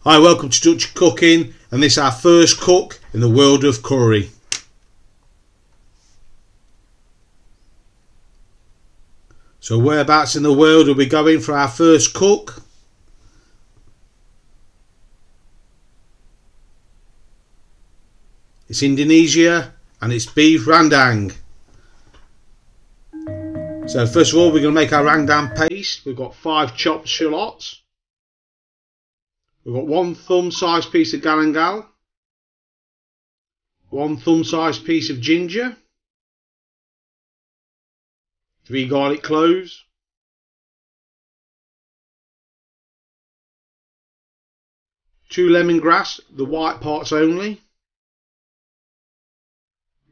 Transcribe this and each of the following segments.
Hi, welcome to Dutchy Cooking, and this is our first cook in the world of curry. So whereabouts in the world are we going for our first cook? It's Indonesia and it's beef rendang. So first of all we're going to make our rendang paste. We've got 5 chopped shallots. We've got 1 thumb-sized piece of galangal, 1 thumb-sized piece of ginger, 3 garlic cloves, 2 lemongrass, the white parts only.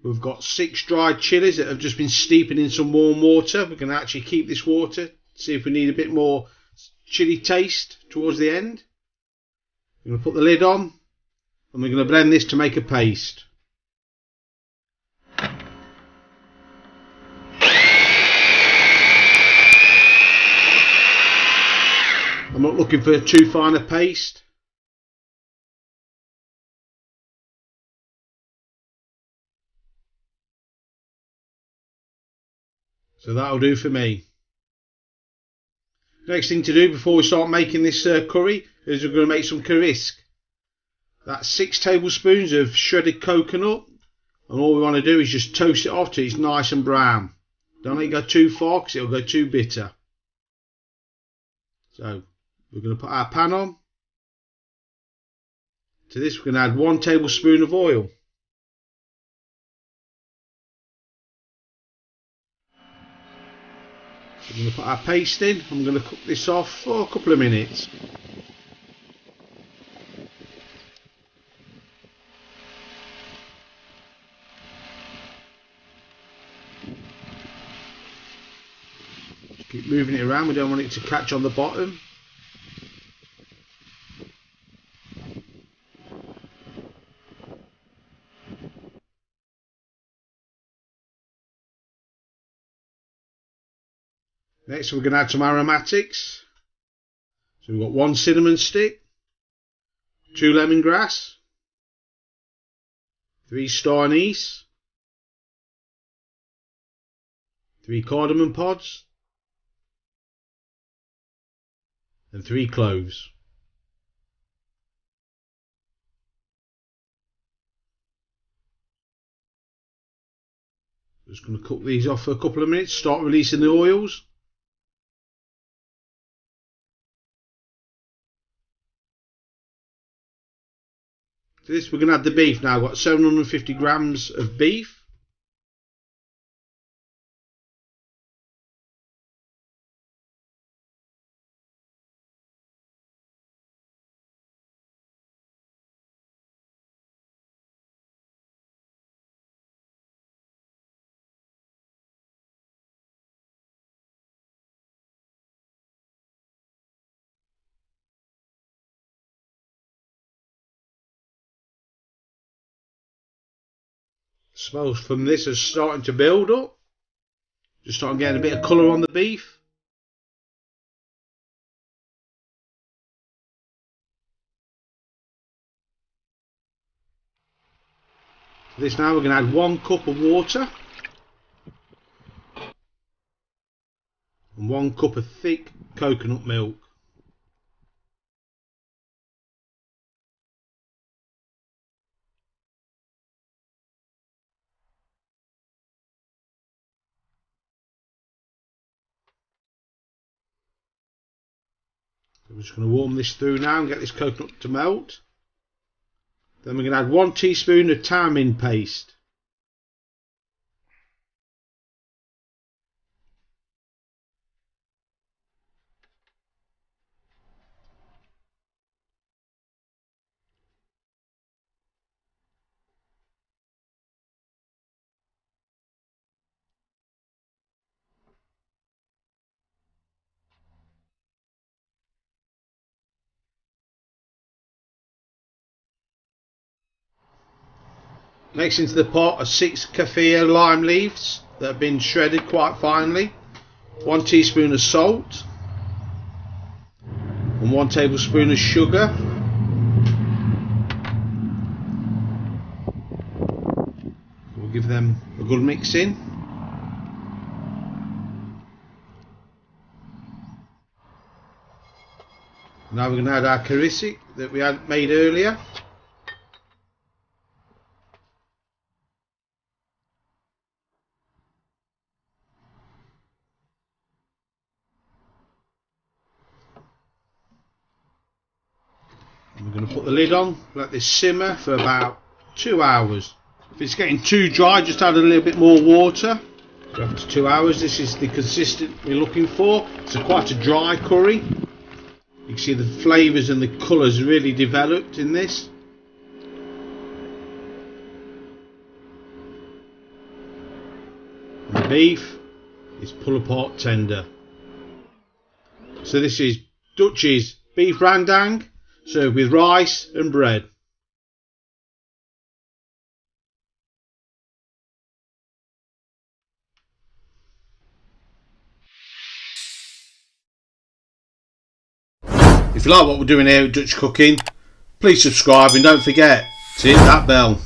We've got 6 dried chillies that have just been steeping in some warm water. We're going to actually keep this water, see if we need a bit more chilli taste towards the end. We're going to put the lid on and we're going to blend this to make a paste. I'm not looking for too fine a paste. So that'll do for me. Next thing to do before we start making this curry is we're going to make some Kerisik. That's 6 tablespoons of shredded coconut, and all we want to do is just toast it off till it's nice and brown. Don't let it go too far because it'll go too bitter. So we're going to put our pan on. To this we're going to add 1 tablespoon of oil. We're going to put our paste in. I'm going to cook this off for a couple of minutes. Just keep moving it around. We don't want it to catch on the bottom. Next we're going to add some aromatics. So we've got 1 cinnamon stick, 2 lemongrass, 3 Star Anise, 3 Cardamom Pods, and 3 cloves. Just going to cook these off for a couple of minutes, start releasing the oils. To this we're going to add the beef now. I've got 750 grams of beef. Smells from this is starting to build up. Just starting getting a bit of colour on the beef. For this now we're going to add 1 cup of water and 1 cup of thick coconut milk. I'm just going to warm this through now and get this coconut to melt. Then we're going to add 1 teaspoon of tamarind paste. Next into the pot are 6 Kaffir lime leaves that have been shredded quite finely, 1 teaspoon of salt, and 1 tablespoon of sugar. give them a good mix in. Now we're going to add our Kerisik that we had made earlier. And we're going to put the lid on, let this simmer for about 2 hours. If it's getting too dry, just add a little bit more water. So after 2 hours, this is the consistency we're looking for. It's quite a dry curry. You can see the flavours and the colours really developed in this. The beef is pull apart tender. So this is Dutchy's beef rendang, served with rice and bread. If you like what we're doing here at Dutch Cooking, please subscribe and don't forget to hit that bell.